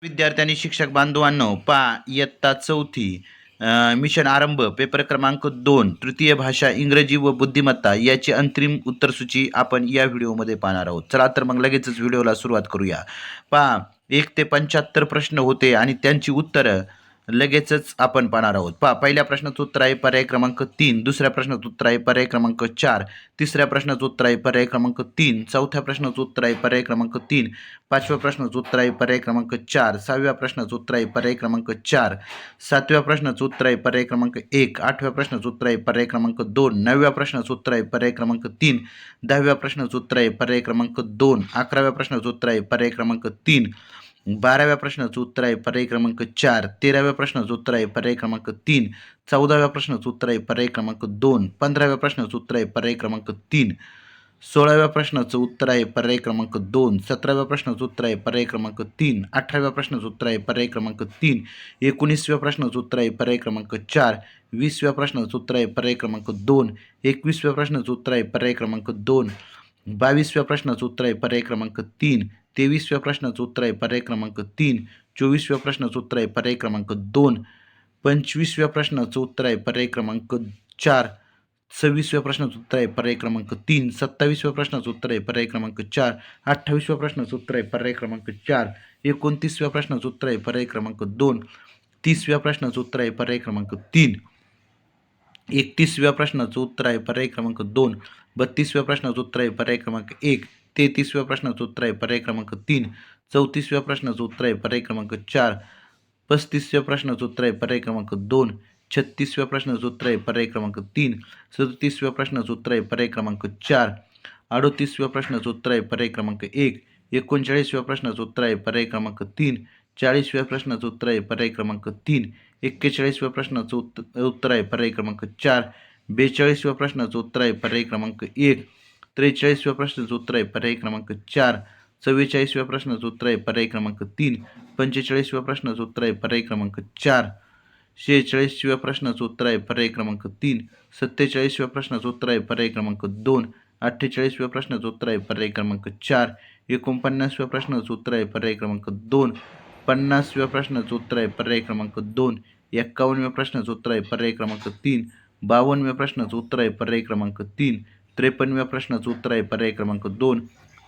विद्यार्थी आणि शिक्षक बांधवांनो, इयत्ता चौथी मिशन आरंभ पेपर क्रमांक 2 तृतीय भाषा इंग्रजी व बुद्धिमत्ता याची अंतिम उत्तरसूची आपण या व्हिडिओमध्ये पाहणार आहोत. चला तर मग लगेचच व्हिडिओला सुरुवात करूया. 1 ते 75 प्रश्न होते आणि त्यांची उत्तरं लगेचच आपण पाहणार आहोत. पहिल्या प्रश्नाचं उत्तर आहे पर्याय क्रमांक 3, दुसऱ्या प्रश्नाचं उत्तर आहे पर्याय क्रमांक 4, तिसऱ्या प्रश्नाचं उत्तर आहे पर्याय क्रमांक 3, चौथ्या प्रश्नाचं उत्तर आहे पर्याय क्रमांक 3, पाचव्या प्रश्नाचं उत्तर आहे पर्याय क्रमांक 4, सहाव्या प्रश्नाचं उत्तर आहे पर्याय क्रमांक 4, सातव्या प्रश्नाचं उत्तर आहे पर्याय क्रमांक 1, आठव्या प्रश्नाचं उत्तर आहे पर्याय क्रमांक 2, नवव्या प्रश्नाचं उत्तर आहे पर्याय क्रमांक 3, दहाव्या प्रश्नाचं उत्तर आहे पर्याय क्रमांक 2, अकराव्या प्रश्नाचं उत्तर आहे पर्याय क्रमांक 3, 12व्या प्रश्नाचं उत्तर आहे पर्याय क्रमांक 4, 13व्या प्रश्नाचं उत्तर आहे पर्याय क्रमांक 3, 14व्या प्रश्नाचं उत्तर आहे पर्याय क्रमांक 2, 15व्या प्रश्नाचं उत्तर आहे पर्याय क्रमांक 3, 16व्या प्रश्नाचं उत्तर आहे पर्याय क्रमांक 2, 17व्या प्रश्नाचं उत्तर आहे पर्याय क्रमांक 3, 18व्या प्रश्नाचं उत्तर आहे पर्याय क्रमांक 3, 19व्या प्रश्नाचं उत्तर आहे पर्याय क्रमांक 4, 20व्या प्रश्नाचं उत्तर आहे पर्याय क्रमांक 2, 21व्या प्रश्नाचं उत्तर आहे पर्याय क्रमांक 2, 22व्या प्रश्नाचं उत्तर आहे पर्याय क्रमांक 3, 23व्या प्रश्नाचं उत्तर आहे पर्याय क्रमांक 3, 24व्या प्रश्नाचं उत्तर आहे पर्याय क्रमांक 2, 25व्या प्रश्नाचं उत्तर आहे पर्याय क्रमांक 4, 26व्या प्रश्नाचं उत्तर आहे पर्याय क्रमांक 3, 27व्या प्रश्नाचं उत्तर आहे पर्याय क्रमांक 4, 28व्या प्रश्नाचं उत्तर आहे पर्याय क्रमांक 4, 29व्या प्रश्नाचं उत्तर आहे पर्याय क्रमांक 2, 30व्या प्रश्नाचं उत्तर आहे पर्याय क्रमांक 3, 31व्या प्रश्नाचं उत्तर आहे पर्याय क्रमांक 2, 32व्या प्रश्नाचं उत्तर आहे पर्याय क्रमांक 1, 33व्या प्रश्नाचं उत्तर आहे पर्याय क्रमांक 3, 34व्या प्रश्नाचं उत्तर आहे पर्याय क्रमांक 4, 35व्या प्रश्नाचं उत्तर आहे पर्याय क्रमांक 2, 36व्या प्रश्नाचं उत्तर आहे पर्याय क्रमांक 3, 37व्या प्रश्नाचं उत्तर आहे पर्याय क्रमांक 4, 38व्या प्रश्नाचं उत्तर आहे पर्याय क्रमांक 1, 39व्या प्रश्नाचं उत्तर आहे पर्याय क्रमांक 3, 40व्या प्रश्नाचं उत्तर आहे पर्याय क्रमांक 3, 41व्या प्रश्नाचं उत्तर आहे पर्याय क्रमांक 4, 42व्या प्रश्नाचं उत्तर आहे पर्याय क्रमांक 1, 43व्या प्रश्नाचं उत्तर आहे पर्याय क्रमांक 4, 44व्या प्रश्नाचं उत्तर आहे पर्याय क्रमांक 3, 45व्या प्रश्नाचं उत्तर आहे पर्याय क्रमांक 4, 46व्या प्रश्नाचं उत्तर आहे पर्याय क्रमांक 3, 47व्या प्रश्नाचं उत्तर आहे पर्याय क्रमांक 2, 48व्या प्रश्नाचं उत्तर आहे पर्याय क्रमांक 4, 49व्या प्रश्नाचं उत्तर आहे पर्याय क्रमांक 2, 50व्या प्रश्नाचं उत्तर आहे पर्याय क्रमांक 2, 51व्या प्रश्नाचं उत्तर आहे पर्याय क्रमांक 3, 52व्या प्रश्नाचं उत्तर आहे पर्याय क्रमांक 3, 53व्या प्रश्नाचं उत्तर आहे पर्याय क्रमांक 2,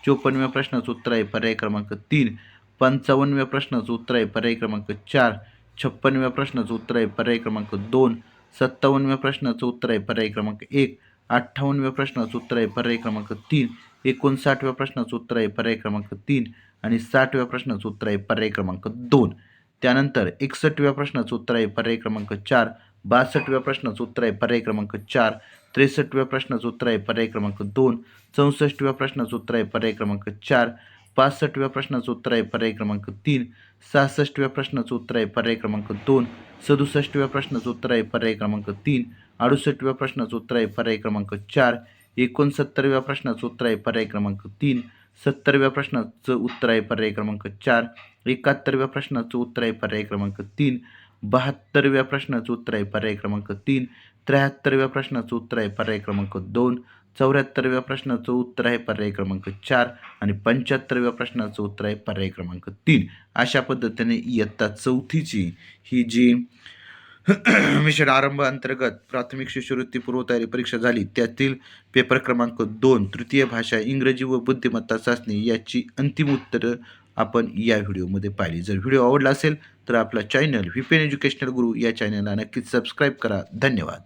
54व्या प्रश्नाचं उत्तर आहे पर्याय क्रमांक 3, 55व्या प्रश्नाचं उत्तर आहे पर्याय क्रमांक 4, 56व्या प्रश्नाचं उत्तर आहे पर्याय क्रमांक 2, 57व्या प्रश्नाचं उत्तर आहे पर्याय क्रमांक 1, 58व्या प्रश्नाचं उत्तर आहे पर्याय क्रमांक 3, 59व्या प्रश्नाचं उत्तर आहे पर्याय क्रमांक 3 आणि 60व्या प्रश्नाचं उत्तर आहे पर्याय क्रमांक 2. त्यानंतर 61व्या प्रश्नाचं उत्तर आहे पर्याय क्रमांक 4, 62व्या प्रश्नाचं उत्तर आहे पर्याय क्रमांक 4, 63व्या प्रश्नाचं उत्तर आहे पर्याय क्रमांक 2, 64व्या प्रश्नाचं उत्तर आहे पर्याय क्रमांक 4, 65व्या प्रश्नाचं उत्तर आहे पर्याय क्रमांक 3, 66व्या प्रश्नाचं उत्तर आहे पर्याय क्रमांक 2, 67व्या प्रश्नाचं उत्तर आहे पर्याय क्रमांक 3, 68व्या प्रश्नाचं उत्तर आहे पर्याय क्रमांक 4, 69व्या प्रश्नाचं उत्तर आहे पर्याय क्रमांक 3, 70व्या प्रश्नाचं उत्तर आहे पर्याय क्रमांक 4, 71व्या प्रश्नाचं उत्तर आहे पर्याय क्रमांक 3, 72व्या प्रश्नाचं उत्तर आहे पर्याय क्रमांक 3, 73व्या प्रश्नाचं उत्तर आहे पर्याय क्रमांक 2, 74व्या प्रश्नाचं उत्तर आहे पर्याय क्रमांक 4 आणि 75व्या प्रश्नाचं उत्तर आहे पर्याय क्रमांक 3. अशा पद्धतीने इयत्ता चौथीची ही जी मिशन आरंभ अंतर्गत प्राथमिक शिष्यवृत्ती पूर्वतयारी परीक्षा झाली त्यातील पेपर क्रमांक 2 तृतीय भाषा इंग्रजी व बुद्धिमत्ता चाचणी याची अंतिम उत्तरं आपण या व्हिडिओमध्ये पाहिली. जर व्हिडिओ आवडला असेल तर आपला चॅनल व्हीपीएन एज्युकेशनल गुरु या चॅनलला नक्कीच सबस्क्राईब करा. धन्यवाद.